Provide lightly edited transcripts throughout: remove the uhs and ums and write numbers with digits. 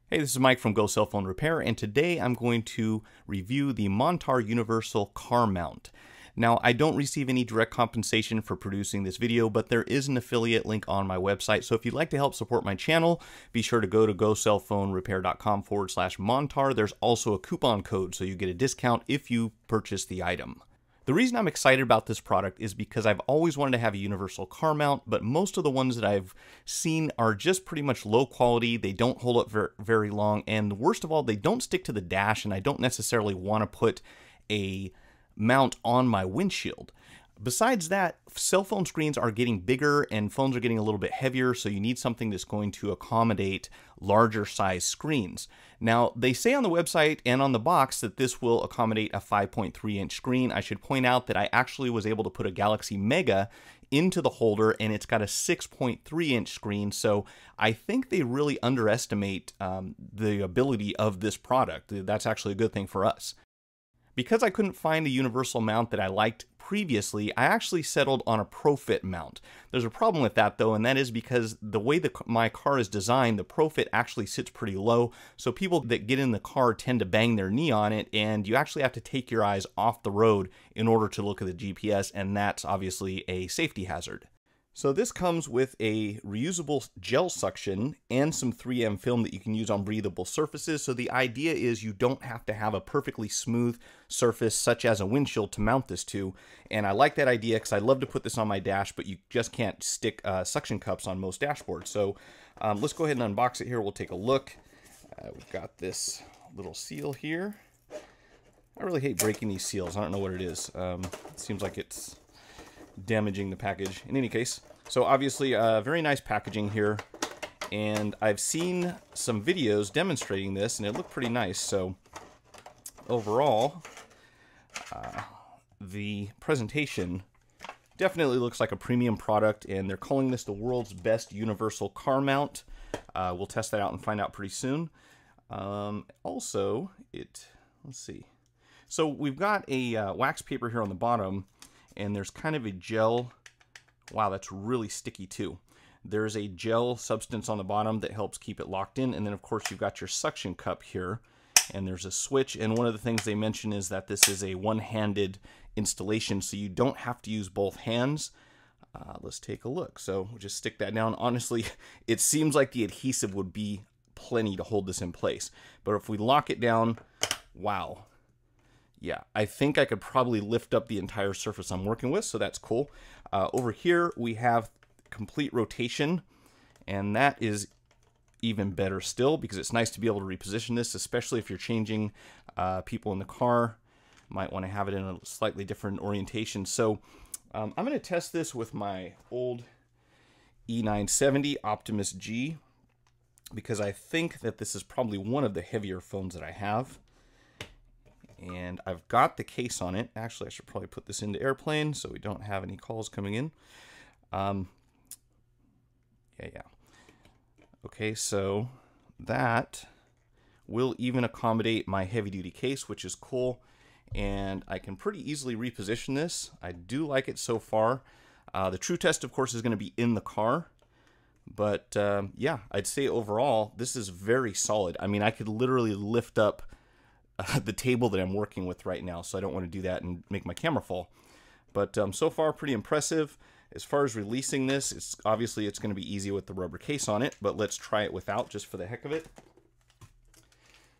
Hey, this is Mike from Go Cell Phone Repair, and today I'm going to review the Montar Universal Car Mount. Now, I don't receive any direct compensation for producing this video, but there is an affiliate link on my website, so if you'd like to help support my channel, be sure to go to gocellphonerepair.com/Montar. There's also a coupon code, so you get a discount if you purchase the item. The reason I'm excited about this product is because I've always wanted to have a universal car mount, but most of the ones that I've seen are just pretty much low quality. They don't hold up very long, and worst of all, they don't stick to the dash, and I don't necessarily want to put a mount on my windshield. Besides that, cell phone screens are getting bigger and phones are getting a little bit heavier, so you need something that's going to accommodate larger size screens. Now, they say on the website and on the box that this will accommodate a 5.3-inch screen. I should point out that I actually was able to put a Galaxy Mega into the holder, and it's got a 6.3-inch screen, so I think they really underestimate the ability of this product. That's actually a good thing for us. Because I couldn't find a universal mount that I liked previously, I actually settled on a ProFit mount. There's a problem with that though, and that is because the way my car is designed, the ProFit actually sits pretty low, so people that get in the car tend to bang their knee on it, and you actually have to take your eyes off the road in order to look at the GPS, and that's obviously a safety hazard. So this comes with a reusable gel suction and some 3M film that you can use on breathable surfaces. So the idea is you don't have to have a perfectly smooth surface such as a windshield to mount this to. And I like that idea because I'd love to put this on my dash, but you just can't stick suction cups on most dashboards. So let's go ahead and unbox it here. We'll take a look. We've got this little seal here. I really hate breaking these seals. I don't know what it is. It seems like it's damaging the package. In any case, so obviously very nice packaging here, and I've seen some videos demonstrating this and it looked pretty nice. So overall the presentation definitely looks like a premium product, and they're calling this the world's best universal car mount. We'll test that out and find out pretty soon. Also, let's see, so we've got a wax paper here on the bottom, and there's kind of a gel. Wow, that's really sticky too. There's a gel substance on the bottom that helps keep it locked in, and then of course you've got your suction cup here, and there's a switch, and one of the things they mention is that this is a one-handed installation, so you don't have to use both hands. Let's take a look. So we'll just stick that down. Honestly, it seems like the adhesive would be plenty to hold this in place, but if we lock it down, wow. Yeah, I think I could probably lift up the entire surface I'm working with, so that's cool. Over here, we have complete rotation, and that is even better still because it's nice to be able to reposition this, especially if you're changing people in the car. Might want to have it in a slightly different orientation. So I'm going to test this with my old E970 Optimus G because I think that this is probably one of the heavier phones that I have. And I've got the case on it. Actually, I should probably put this into airplane so we don't have any calls coming in. Yeah. Okay, so that will even accommodate my heavy-duty case, which is cool. And I can pretty easily reposition this. I do like it so far. The true test, of course, is going to be in the car. But yeah, I'd say overall, this is very solid. I mean, I could literally lift up the table that I'm working with right now, so I don't want to do that and make my camera fall. But so far, pretty impressive. As far as releasing this, it's going to be easy with the rubber case on it, but let's try it without just for the heck of it.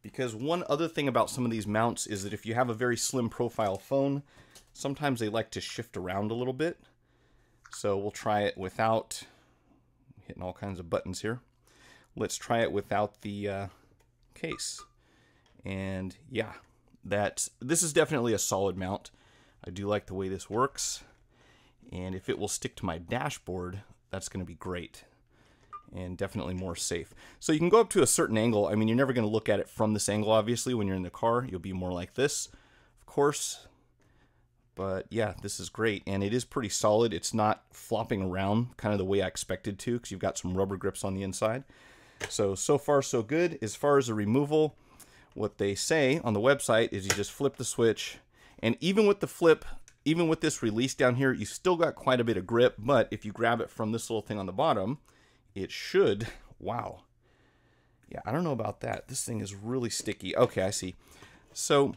Because one other thing about some of these mounts is that if you have a very slim profile phone, sometimes they like to shift around a little bit. So we'll try it without, hitting all kinds of buttons here. Let's try it without the case. And yeah, this is definitely a solid mount. I do like the way this works, and if it will stick to my dashboard, that's going to be great and definitely more safe. So you can go up to a certain angle. I mean, you're never going to look at it from this angle, obviously. When you're in the car, you'll be more like this, of course. But yeah, this is great, and it is pretty solid. It's not flopping around kind of the way I expected to, because you've got some rubber grips on the inside. So far so good. As far as the removal, what they say on the website is you just flip the switch, and even with the flip, even with this release down here, you still got quite a bit of grip, but if you grab it from this little thing on the bottom, it should, wow. Yeah, I don't know about that. This thing is really sticky. Okay, I see. So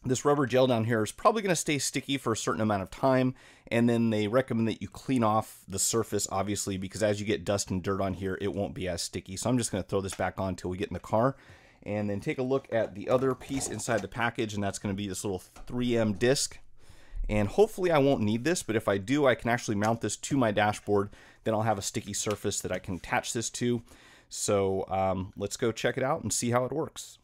this rubber gel down here is probably going to stay sticky for a certain amount of time, and then they recommend that you clean off the surface, obviously, because as you get dust and dirt on here, it won't be as sticky. So I'm just going to throw this back on until we get in the car, and then take a look at the other piece inside the package, and that's going to be this little 3M disc. And hopefully I won't need this, but if I do, I can actually mount this to my dashboard. Then I'll have a sticky surface that I can attach this to. So let's go check it out and see how it works.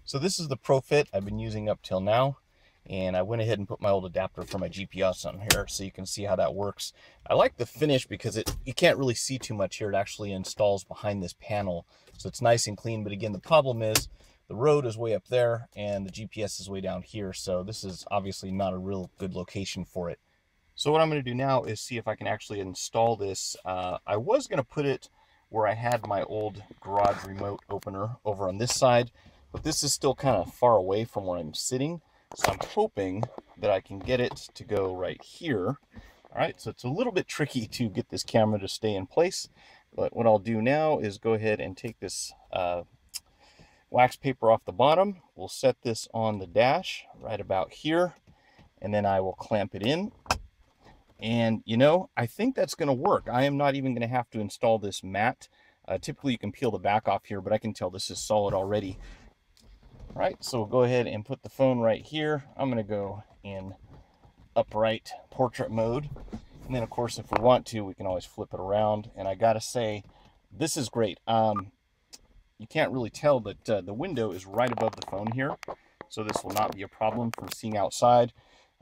So this is the Pro Fit I've been using up till now, and I went ahead and put my old adapter for my GPS on here so you can see how that works. I like the finish because you can't really see too much here. It actually installs behind this panel, so it's nice and clean. But again, the problem is the road is way up there and the GPS is way down here, so this is obviously not a real good location for it. So what I'm going to do now is see if I can actually install this. I was going to put it where I had my old garage remote opener over on this side, but this is still kind of far away from where I'm sitting, so I'm hoping that I can get it to go right here. All right, so it's a little bit tricky to get this camera to stay in place, but what I'll do now is go ahead and take this wax paper off the bottom. We'll set this on the dash right about here, and then I will clamp it in. And you know, I think that's going to work. I am not even going to have to install this mat. Typically you can peel the back off here, but I can tell this is solid already. All right, so we'll go ahead and put the phone right here. I'm going to go in upright portrait mode. And then of course, if we want to, we can always flip it around. And I got to say, this is great. You can't really tell, but the window is right above the phone here. So this will not be a problem from seeing outside.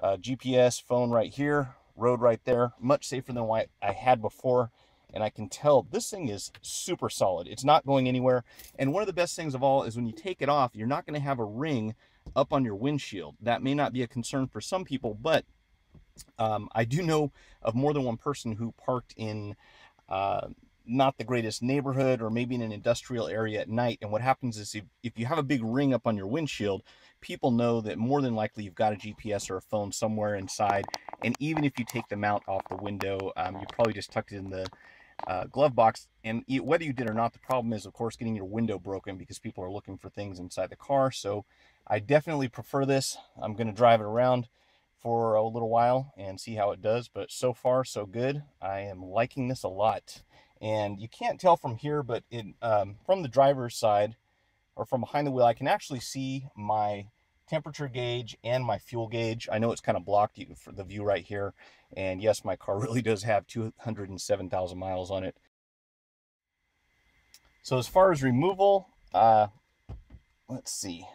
GPS, phone right here, road right there. Much safer than what I had before. And I can tell this thing is super solid. It's not going anywhere. And one of the best things of all is when you take it off, you're not going to have a ring up on your windshield. That may not be a concern for some people, but I do know of more than one person who parked in not the greatest neighborhood or maybe in an industrial area at night. And what happens is if you have a big ring up on your windshield, people know that more than likely you've got a GPS or a phone somewhere inside. And even if you take the mount off the window, you probably just tucked it in the glove box. And whether you did or not, the problem is, of course, getting your window broken because people are looking for things inside the car. So I definitely prefer this. I'm going to drive it around for a little while and see how it does. But so far, so good. I am liking this a lot. And you can't tell from here, but from the driver's side or from behind the wheel, I can actually see my temperature gauge and my fuel gauge. I know it's kind of blocked for the view right here. And yes, my car really does have 207,000 miles on it. So as far as removal, let's see.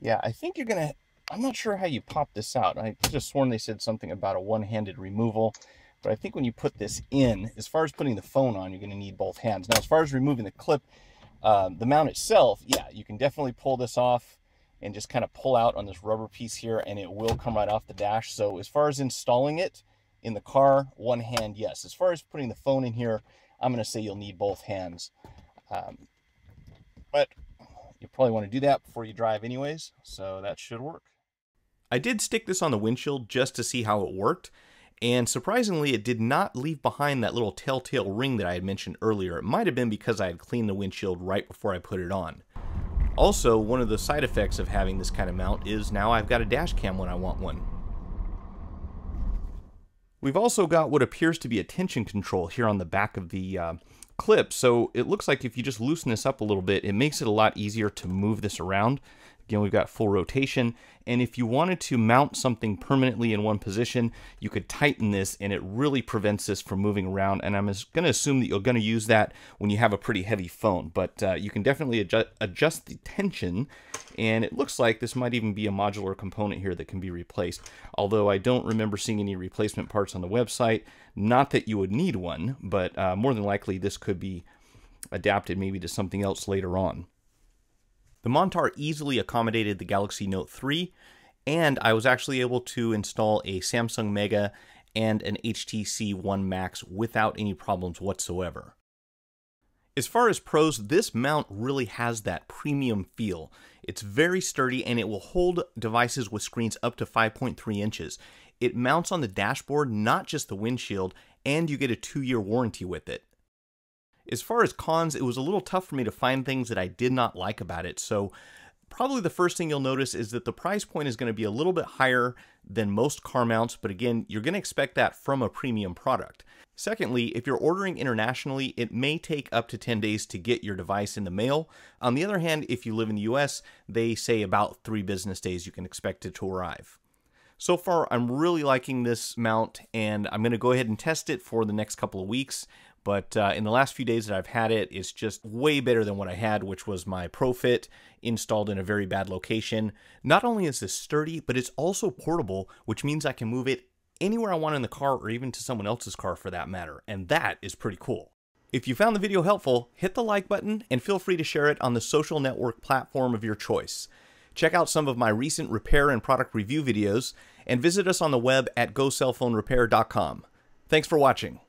Yeah, I think you're going to, I'm not sure how you pop this out. I could have sworn they said something about a one-handed removal. But I think when you put this in, as far as putting the phone on, you're going to need both hands. Now, as far as removing the clip, the mount itself, yeah, you can definitely pull this off and just kind of pull out on this rubber piece here, and it will come right off the dash. So as far as installing it in the car, one hand, yes. As far as putting the phone in here, I'm going to say you'll need both hands. But you probably want to do that before you drive anyways, so that should work. I did stick this on the windshield just to see how it worked. And surprisingly, it did not leave behind that little telltale ring that I had mentioned earlier. It might have been because I had cleaned the windshield right before I put it on. Also, one of the side effects of having this kind of mount is now I've got a dash cam when I want one. We've also got what appears to be a tension control here on the back of the clip. So it looks like if you just loosen this up a little bit, it makes it a lot easier to move this around. Again, we've got full rotation, and if you wanted to mount something permanently in one position, you could tighten this, and it really prevents this from moving around. And I'm going to assume that you're going to use that when you have a pretty heavy phone, but you can definitely adjust the tension, and it looks like this might even be a modular component here that can be replaced, although I don't remember seeing any replacement parts on the website. Not that you would need one, but more than likely this could be adapted maybe to something else later on. The Montar easily accommodated the Galaxy Note 3, and I was actually able to install a Samsung Mega and an HTC One Max without any problems whatsoever. As far as pros, this mount really has that premium feel. It's very sturdy, and it will hold devices with screens up to 5.3 inches. It mounts on the dashboard, not just the windshield, and you get a 2-year warranty with it. As far as cons, it was a little tough for me to find things that I did not like about it. So probably the first thing you'll notice is that the price point is going to be a little bit higher than most car mounts, but again, you're going to expect that from a premium product. Secondly, if you're ordering internationally, it may take up to 10 days to get your device in the mail. On the other hand, if you live in the US, they say about 3 business days you can expect it to arrive. So far, I'm really liking this mount, and I'm going to go ahead and test it for the next couple of weeks. But in the last few days that I've had it, it's just way better than what I had, which was my ProFit installed in a very bad location. Not only is this sturdy, but it's also portable, which means I can move it anywhere I want in the car or even to someone else's car for that matter. And that is pretty cool. If you found the video helpful, hit the like button and feel free to share it on the social network platform of your choice. Check out some of my recent repair and product review videos and visit us on the web at gocellphonerepair.com. Thanks for watching.